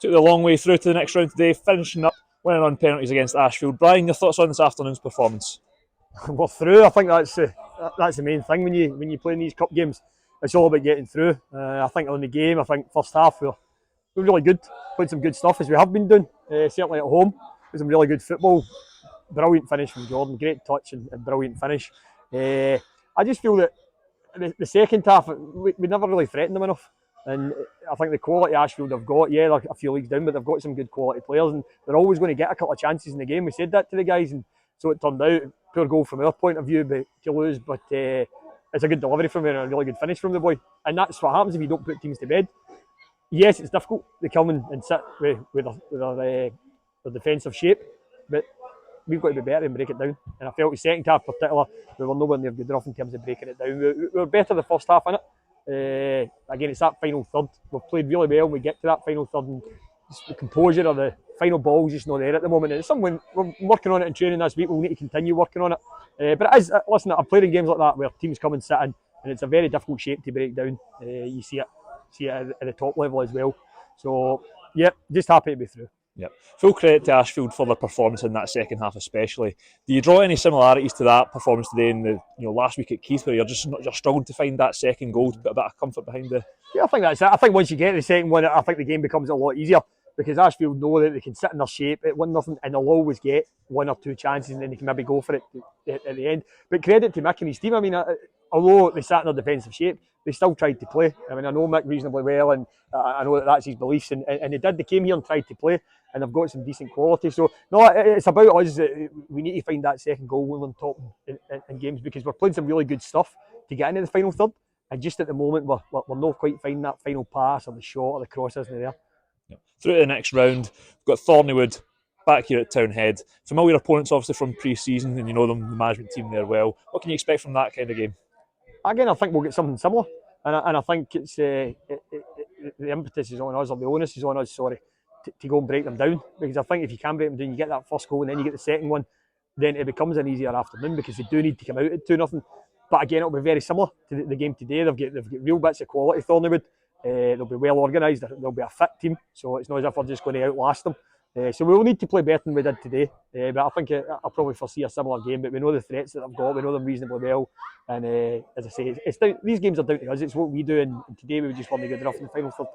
took the long way through to the next round today, finishing up winning on penalties against Ashfield. Brian, your thoughts on this afternoon's performance? We're through. I think that's the main thing when you play in these cup games. It's all about getting through. I think on the game, I think first half we're really good. Played some good stuff as we have been doing. Certainly at home, played some really good football. Brilliant finish from Jordan. Great touch and brilliant finish. I just feel that the second half we never really threatened them enough. And I think the quality Ashfield have got, yeah, they're a few leagues down, but they've got some good quality players, and they're always going to get a couple of chances in the game. We said that to the guys, and so it turned out. Poor goal from our point of view, but to lose, but it's a good delivery from him and a really good finish from the boy. And that's what happens if you don't put teams to bed. Yes, it's difficult. They come and sit with their defensive shape, but we've got to be better and break it down. And I felt the second half, particularly, we were nowhere near good enough in terms of breaking it down. We were better the first half in it. Again, it's that final third. We've played really well when we get to that final third, and the composure of the final ball's just not there at the moment. And it's something we're working on it in training this week. We'll need to continue working on it. But it is, listen, I've played in games like that where teams come and sit in, and it's a very difficult shape to break down. You see it at the top level as well. So, yeah, just happy to be through. Yep. Full credit to Ashfield for their performance in that second half, especially. Do you draw any similarities to that performance today in the last week at Keith, where you're struggling to find that second goal to put a bit of comfort behind the? Yeah, I think that's it. I think once you get the second one, I think the game becomes a lot easier because Ashfield know that they can sit in their shape at 1-0, and they'll always get one or two chances, and then they can maybe go for it at the end. But credit to Mick and his team. I mean, although they sat in their defensive shape, they still tried to play. I mean, I know Mick reasonably well, and I know that that's his beliefs, and they did. They came here and tried to play, and they've got some decent quality. So, no, it's about us. We need to find that second goal when we're on top in games, because we're playing some really good stuff to get into the final third. And just at the moment, we're not quite finding that final pass or the shot or the cross isn't there. Yep. Through to the next round, we've got Thornywood back here at Townhead. Familiar opponents, obviously, from pre-season, and you know them, the management team there well. What can you expect from that kind of game? Again, I think we'll get something similar. And I think it's the impetus is on us, or the onus is on us, sorry, to go and break them down. Because I think if you can break them down, you get that first goal and then you get the second one, then it becomes an easier afternoon because they do need to come out at 2-0. But again, it'll be very similar to the game today. They've got real bits of quality, Thornywood. They'll be well organised. They'll be a fit team. So it's not as if we're just going to outlast them. So we'll need to play better than we did today. But I think I'll probably foresee a similar game. But we know the threats that they've got. We know them reasonably well. And as I say, these games are down to us. It's what we do. And today we just weren't good enough in the final third.